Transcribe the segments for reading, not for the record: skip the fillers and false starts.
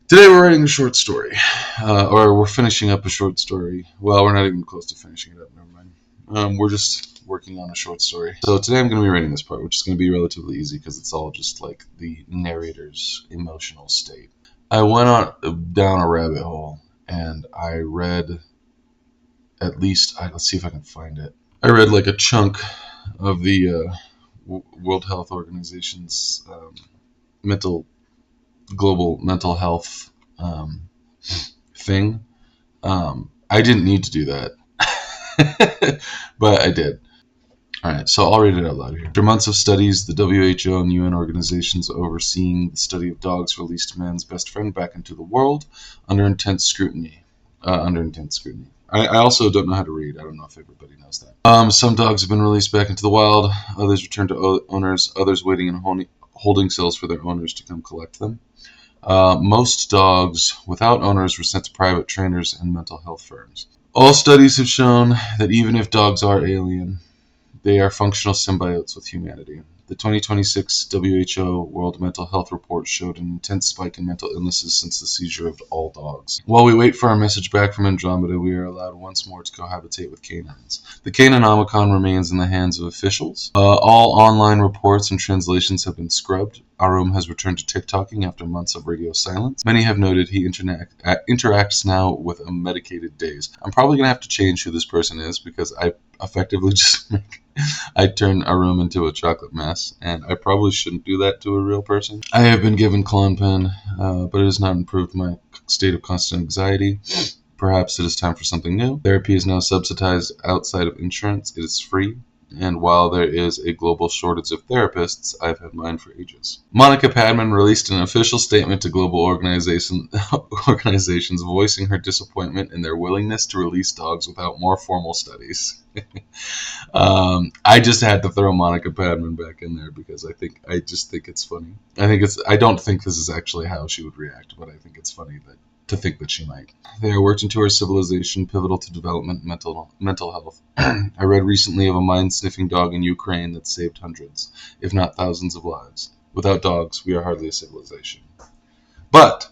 Today we're writing a short story, or we're finishing up a short story. Well, we're not even close to finishing it up, never mind. We're just working on a short story. So today I'm going to be writing this part, which is going to be relatively easy because it's all just like the narrator's emotional state. I went down a rabbit hole and I read at least, let's see if I can find it. I read like a chunk of the World Health Organization's global mental health thing. I didn't need to do that, but I did. All right, so I'll read it out loud here. After months of studies, the WHO and UN organizations overseeing the study of dogs released man's best friend back into the world under intense scrutiny. I also don't know how to read. I don't know if everybody knows that. Some dogs have been released back into the wild. Others returned to owners. Others waiting in holding cells for their owners to come collect them. Most dogs without owners were sent to private trainers and mental health firms. All studies have shown that even if dogs are alien, they are functional symbiotes with humanity. The 2026 WHO World Mental Health Report showed an intense spike in mental illnesses since the seizure of all dogs. While we wait for our message back from Andromeda, we are allowed once more to cohabitate with canines. The Caninomicon remains in the hands of officials. All online reports and translations have been scrubbed. Arum has returned to TikToking after months of radio silence. Many have noted he interacts now with a medicated daze. I'm probably going to have to change who this person is because I effectively just I turn Arum into a chocolate mess, and I probably shouldn't do that to a real person. I have been given Klonpen, but it has not improved my state of constant anxiety. Perhaps it is time for something new. Therapy is now subsidized outside of insurance. It is free. And while there is a global shortage of therapists, I've had mine for ages. Monica Padman released an official statement to global organizations voicing her disappointment in their willingness to release dogs without more formal studies. I just had to throw Monica Padman back in there because I just think it's funny. I don't think this is actually how she would react, but I think it's funny to think that she might. They are worked into our civilization, pivotal to development and mental health. I read recently of a mind-sniffing dog in Ukraine that saved hundreds, if not thousands of lives. Without dogs, we are hardly a civilization. But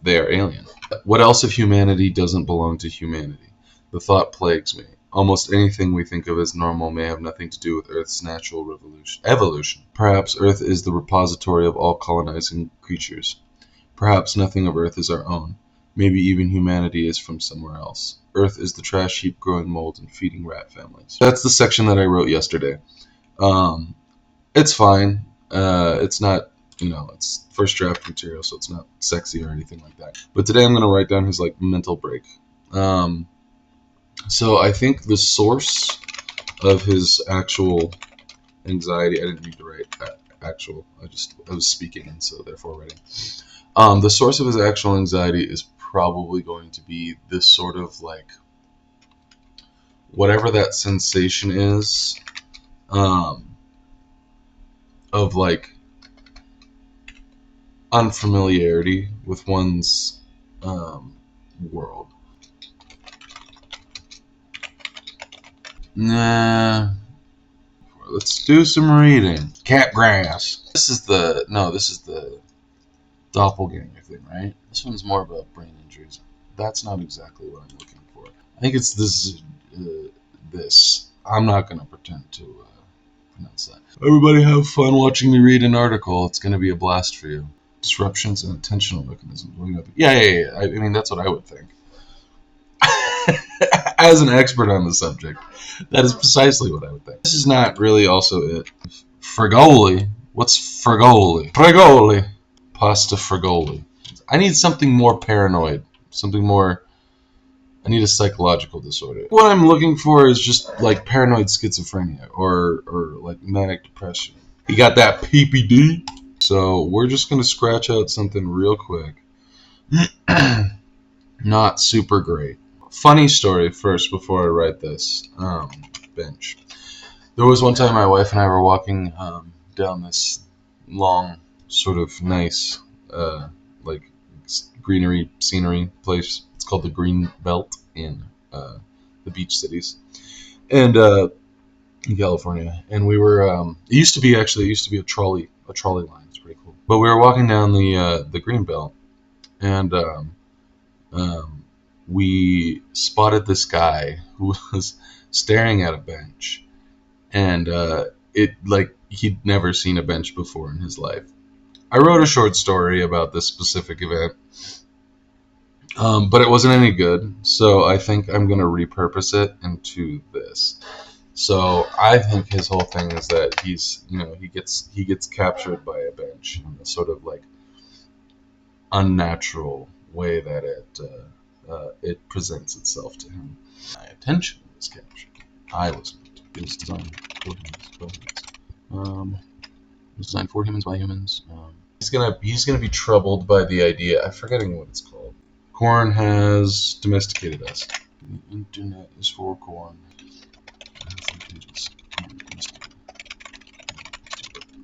they are alien. What else if humanity doesn't belong to humanity? The thought plagues me. Almost anything we think of as normal may have nothing to do with Earth's natural evolution. Perhaps Earth is the repository of all colonizing creatures. Perhaps nothing of Earth is our own. Maybe even humanity is from somewhere else. Earth is the trash heap growing mold and feeding rat families. That's the section that I wrote yesterday. It's fine. It's not, it's first draft material, so it's not sexy or anything like that. But today I'm going to write down his mental break. So I think the source of his actual anxiety, I didn't need to write actual, I was speaking and so therefore writing. The source of his actual anxiety is probably going to be this sort of whatever that sensation is, of unfamiliarity with one's world. Nah. Let's do some reading. Capgrass. This is the doppelganger thing, right? This one's more about brain injuries. That's not exactly what I'm looking for. I think it's this. I'm not going to pretend to pronounce that. Everybody have fun watching me read an article. It's going to be a blast for you. Disruptions in attentional mechanisms. Yeah. I mean, that's what I would think. As an expert on the subject, that is precisely what I would think. This is not really also it. Frigoli. What's Frigoli? Frigoli. Pasta Frigoli. I need something more paranoid. I need a psychological disorder. What I'm looking for is just paranoid schizophrenia or manic depression. You got that PPD? So we're just going to scratch out something real quick. Not super great. Funny story first before I write this. Bench. There was one time my wife and I were walking down this long, sort of nice, greenery, scenery place. It's called the Green Belt in the beach cities, and in California. And we were. It used to be a trolley line. It's pretty cool. But we were walking down the Green Belt, and we spotted this guy who was staring at a bench, and it like he'd never seen a bench before in his life. I wrote a short story about this specific event, but it wasn't any good, so I think I'm going to repurpose it into this. So I think his whole thing is that he gets captured by a bench in a sort of like unnatural way that it presents itself to him. My attention was captured. I wasn't. It was designed for humans by humans. It was designed for humans by humans. He's gonna be troubled by the idea. I'm forgetting what it's called. Corn has domesticated us. The internet is for corn.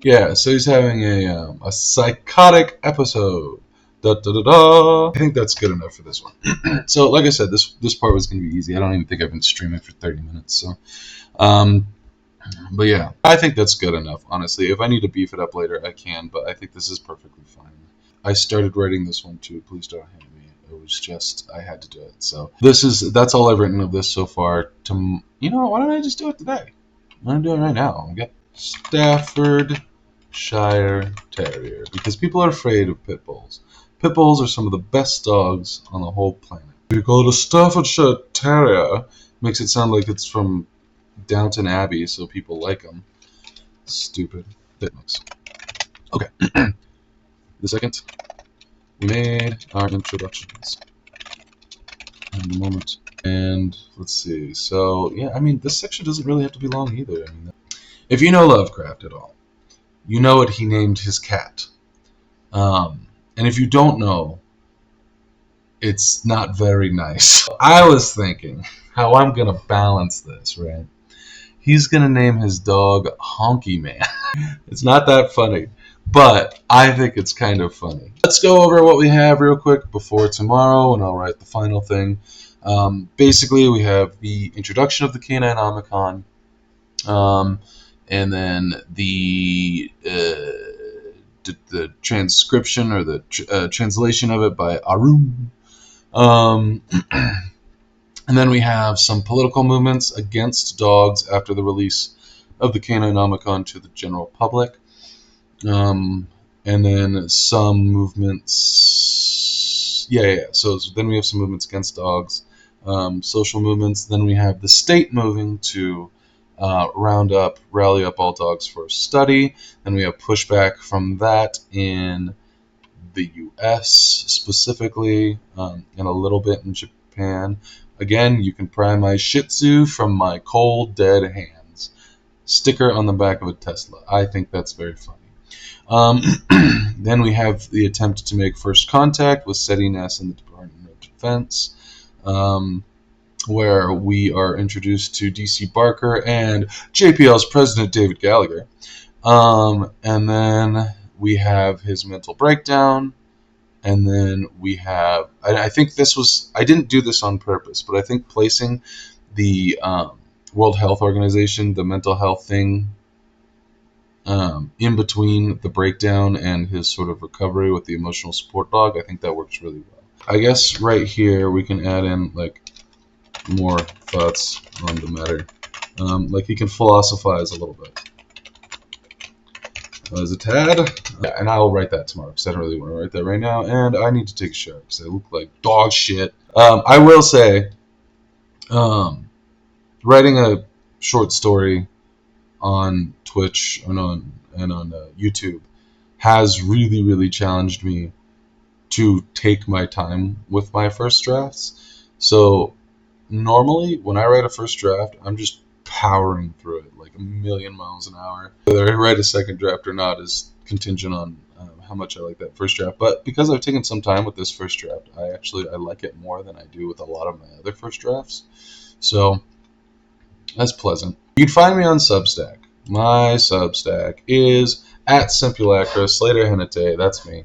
Yeah, so he's having a psychotic episode. Da, da, da, da. I think that's good enough for this one. So, like I said, this part was going to be easy. I don't even think I've been streaming for 30 minutes. So, but yeah, I think that's good enough. Honestly, if I need to beef it up later, I can. But I think this is perfectly fine. I started writing this one too. Please don't hate me. It was just I had to do it. So that's all I've written of this so far. Why don't I just do it today? I'm gonna do it right now. Get Staffordshire Terrier, because people are afraid of pit bulls. Pit bulls are some of the best dogs on the whole planet. You call it a Staffordshire Terrier, makes it sound like it's from Downton Abbey, so people like them. Stupid. Okay. The second, we made our introductions. In the moment. And let's see. So, yeah, I mean, this section doesn't really have to be long either. I mean, if you know Lovecraft at all, you know what he named his cat. And if you don't know, it's not very nice. I was thinking how I'm going to balance this, right? He's going to name his dog Honky Man. It's not that funny, but I think it's kind of funny. Let's go over what we have real quick before tomorrow, and I'll write the final thing. Basically, we have the introduction of the Caninomicon, and then the transcription or the translation of it by Arum. And then we have some political movements against dogs after the release of the Caninomicon to the general public. And then some movements. Yeah. So then we have some movements against dogs, social movements. Then we have the state moving to rally up all dogs for study. Then we have pushback from that in the U.S. specifically, and a little bit in Japan. Again, you can pry my Shih Tzu from my cold, dead hands. Sticker on the back of a Tesla. I think that's very funny. Then we have the attempt to make first contact with SETI, NASA, and the Department of Defense, where we are introduced to DC Barker and JPL's president, David Gallagher. And then we have his mental breakdown. And then we have, I think this was, I didn't do this on purpose, but I think placing the World Health Organization, the mental health thing, in between the breakdown and his sort of recovery with the emotional support dog, I think that works really well. I guess right here we can add in like more thoughts on the matter. Like he can philosophize a little bit. As a tad, and I'll write that tomorrow because I don't really want to write that right now, and I need to take a shower because I look like dog shit. I will say, writing a short story on Twitch and on YouTube has really, really challenged me to take my time with my first drafts. So normally, when I write a first draft, I'm just powering through it like a million miles an hour. Whether I write a second draft or not is contingent on how much I like that first draft. But because I've taken some time with this first draft, I like it more than I do with a lot of my other first drafts. So that's pleasant. You can find me on Substack. My Substack is at Simpulacra, Slater Henete, that's me.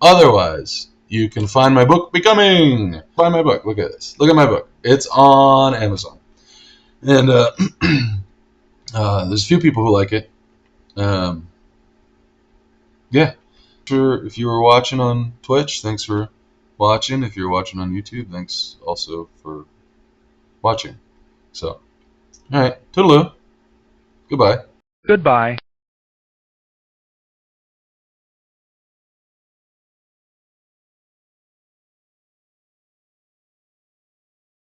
Otherwise, you can find my book, Becoming. Find my book. Look at this. Look at my book. It's on Amazon. And there's a few people who like it. Yeah. If you were watching on Twitch, thanks for watching. If you're watching on YouTube, thanks also for watching. So, all right, toodaloo. Goodbye. Goodbye.